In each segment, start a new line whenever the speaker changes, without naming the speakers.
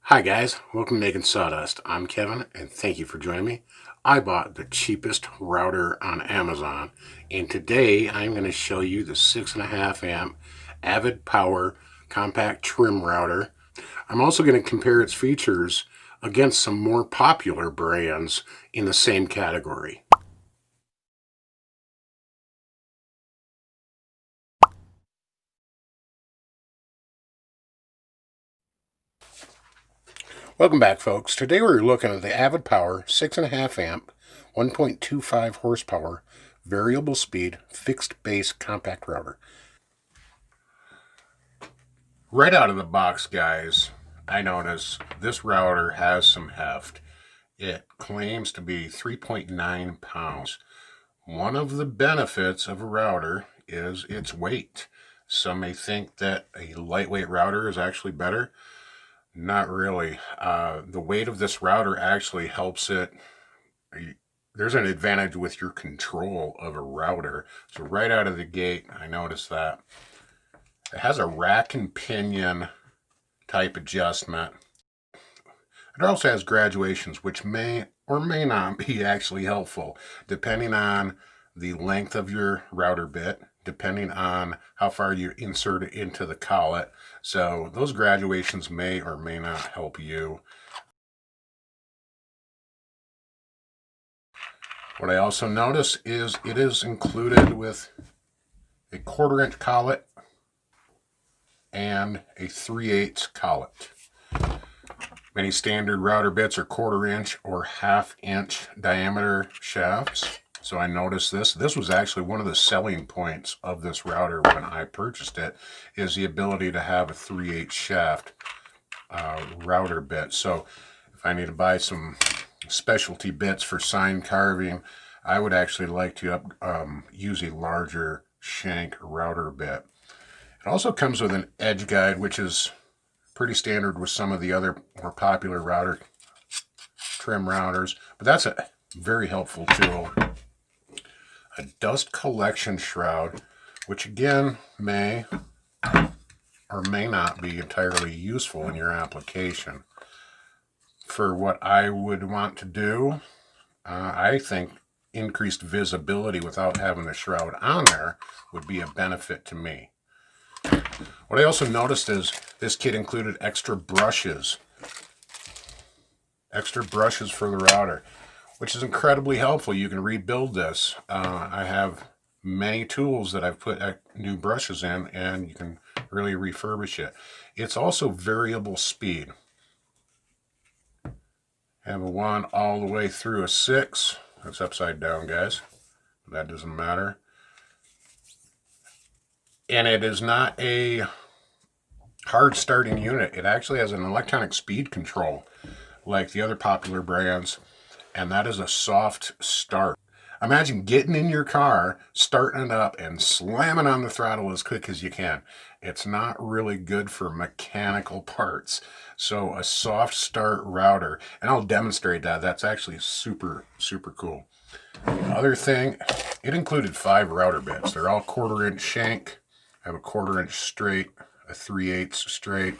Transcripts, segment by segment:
Hi guys, welcome to Making Sawdust. I'm Kevin and thank you for joining me. I bought the cheapest router on Amazon and today I'm going to show you the 6.5 amp Avid Power compact trim router. I'm also going to compare its features against some more popular brands in the same category. Welcome back folks. Today we're looking at the Avid Power 6.5 amp 1.25 horsepower variable speed fixed base compact router. Right out of the box guys, I notice this router has some heft. It claims to be 3.9 pounds. One of the benefits of a router is its weight. Some may think that a lightweight router is actually better. Not really. The weight of this router actually helps it. There's an advantage with your control of a router. So right out of the gate, I noticed that. It has a rack and pinion type adjustment. It also has graduations, which may or may not be actually helpful, depending on the length of your router bit, depending on how far you insert it into the collet. So those graduations may or may not help you. What I also notice is it is included with a 1/4 inch collet and a 3/8 collet. Many standard router bits are 1/4 inch or 1/2 inch diameter shafts. So I noticed this. This was actually one of the selling points of this router when I purchased it, is the ability to have a 3/8 shaft router bit. So if I need to buy some specialty bits for sign carving, I would actually like to use a larger shank router bit. It also comes with an edge guide, which is pretty standard with some of the other more popular router trim routers, but that's a very helpful tool. A dust collection shroud, which again may or may not be entirely useful in your application. For what I would want to do, I think increased visibility without having the shroud on there would be a benefit to me. What I also noticed is this kit included extra brushes for the router, which is incredibly helpful. You can rebuild this. I have many tools that I've put new brushes in, and you can really refurbish it. It's also variable speed. I have a 1 all the way through a 6. That's upside down, guys. That doesn't matter. And it is not a hard starting unit. It actually has an electronic speed control like the other popular brands, and that is a soft start. Imagine getting in your car, starting it up, and slamming on the throttle as quick as you can. It's not really good for mechanical parts. So a soft start router, and I'll demonstrate that. That's actually super, super cool. The other thing, it included 5 router bits. They're all 1/4 inch shank. I have a 1/4 inch straight, a 3/8 straight,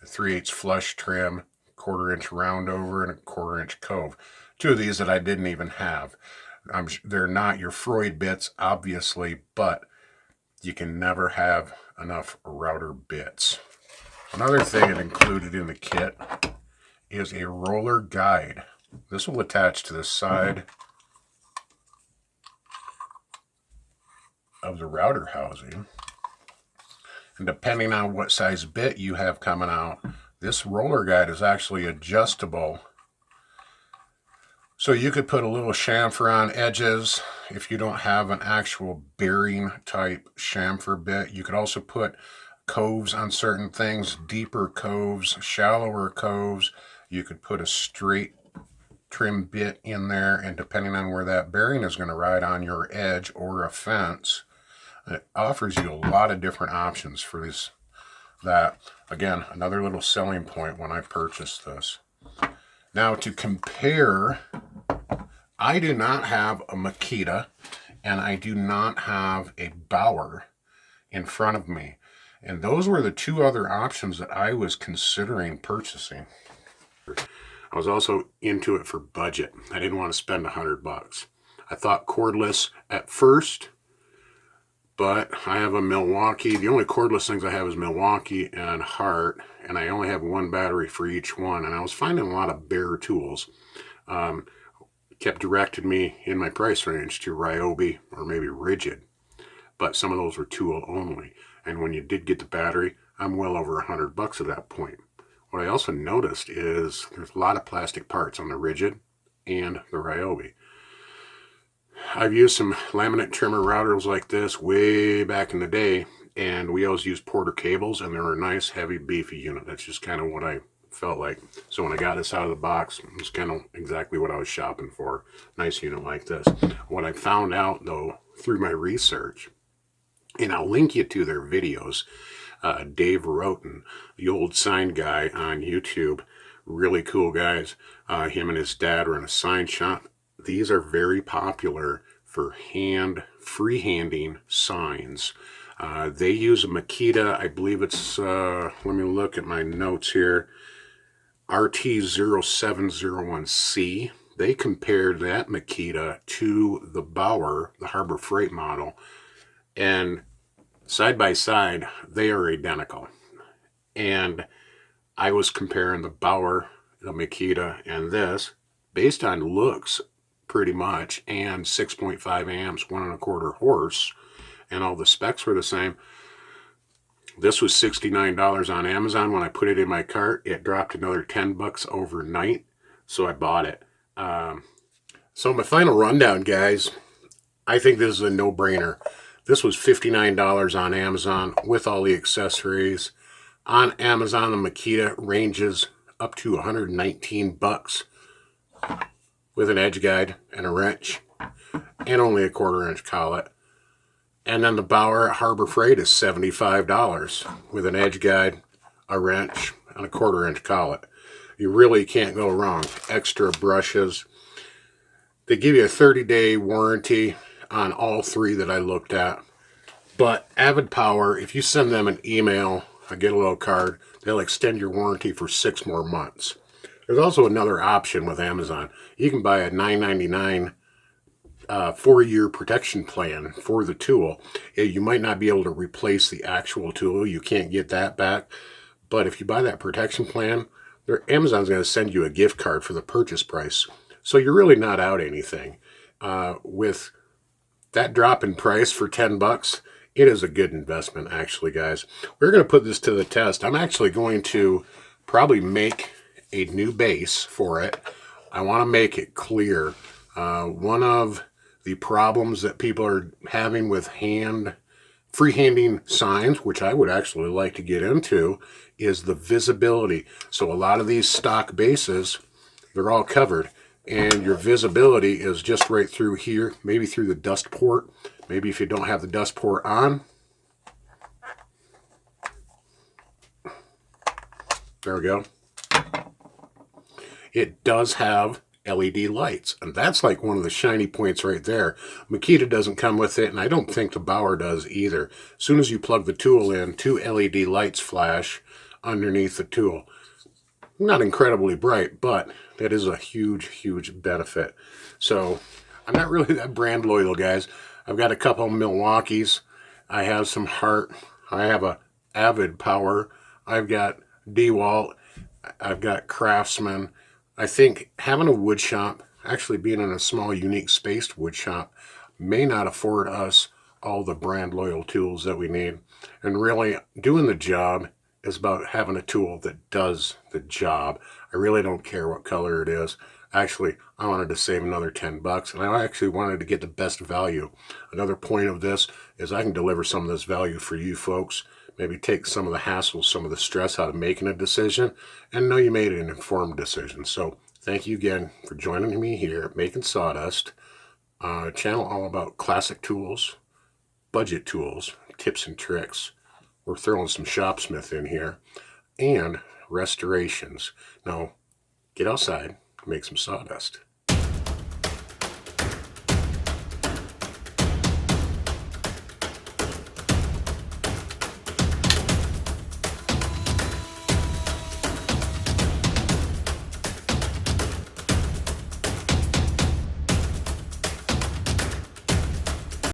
a 3/8 flush trim, 1/4 inch round over, and a 1/4 inch cove. 2 of these that I didn't even have. They're not your Freud bits, obviously, but you can never have enough router bits. Another thing it included in the kit is a roller guide. This will attach to the side of the router housing. And depending on what size bit you have coming out, this roller guide is actually adjustable. So you could put a little chamfer on edges if you don't have an actual bearing type chamfer bit. You could also put coves on certain things, deeper coves, shallower coves. You could put a straight trim bit in there, and depending on where that bearing is going to ride on your edge or a fence, it offers you a lot of different options for this. That, again, another little selling point when I purchased this. Now to compare, I do not have a Makita and I do not have a Bauer in front of me. And those were the two other options that I was considering purchasing. I was also into it for budget. I didn't want to spend $100. I thought cordless at first, but I have a Milwaukee. The only cordless things I have is Milwaukee and Hart, and I only have one battery for each one. And I was finding a lot of bare tools. Kept directing me in my price range to Ryobi or maybe Rigid, but some of those were tool only. And when you did get the battery, I'm well over $100 at that point. What I also noticed is there's a lot of plastic parts on the Rigid and the Ryobi. I've used some laminate trimmer routers like this way back in the day, and we always used Porter cables, and they're a nice, heavy, beefy unit. That's just kind of what I felt like. So when I got this out of the box, it was kind of exactly what I was shopping for. Nice unit like this. What I found out, though, through my research, and I'll link you to their videos, Dave Roten, the old sign guy on YouTube, really cool guys. Him and his dad are in a sign shop. These are very popular for freehanding signs. They use a Makita, I believe it's, let me look at my notes here, RT0701C. They compared that Makita to the Bauer, the Harbor Freight model, and side by side, they are identical. And I was comparing the Bauer, the Makita, and this based on looks pretty much, and 6.5 amps, 1.25 horse, and all the specs were the same. This was $69 on Amazon. When I put it in my cart, it dropped another $10 overnight, so I bought it. So my final rundown, guys, I think this is a no-brainer. This was $59 on Amazon with all the accessories. On Amazon, the Makita ranges up to $119 with an edge guide and a wrench and only a 1/4 inch collet. And then the Bauer Harbor Freight is $75 with an edge guide, a wrench, and a 1/4 inch collet. You really can't go wrong. Extra brushes. They give you a 30-day warranty on all three that I looked at. But Avid Power, if you send them an email, I get a little card, they'll extend your warranty for 6 more months. There's also another option with Amazon. You can buy a $9.99 4-year protection plan for the tool. You might not be able to replace the actual tool. You can't get that back. But if you buy that protection plan, Amazon's going to send you a gift card for the purchase price. So you're really not out anything. With that drop in price for $10, it is a good investment, actually, guys. We're going to put this to the test. I'm actually going to probably make a new base for it. I want to make it clear. One of the problems that people are having with freehanding signs, which I would actually like to get into, is the visibility. So a lot of these stock bases, they're all covered, and your visibility is just right through here, maybe through the dust port. Maybe if you don't have the dust port on. There we go. It does have LED lights, and that's like one of the shiny points right there. Makita doesn't come with it, and I don't think the Bauer does either. As soon as you plug the tool in, 2 LED lights flash underneath the tool. Not incredibly bright, but that is a huge, huge benefit. So I'm not really that brand loyal, guys. I've got a couple of Milwaukees. I have some Hart. I have a Avid Power. I've got DeWalt. I've got Craftsman. I think having a wood shop, actually being in a small, unique spaced wood shop, may not afford us all the brand loyal tools that we need. And really, doing the job is about having a tool that does the job. I really don't care what color it is. Actually, I wanted to save another $10, and I actually wanted to get the best value. Another point of this is I can deliver some of this value for you folks. Maybe take some of the hassle, some of the stress out of making a decision, and know you made an informed decision. So thank you again for joining me here at Making Sawdust, a channel all about classic tools, budget tools, tips and tricks. We're throwing some shopsmith in here, and restorations. Now, get outside, make some sawdust.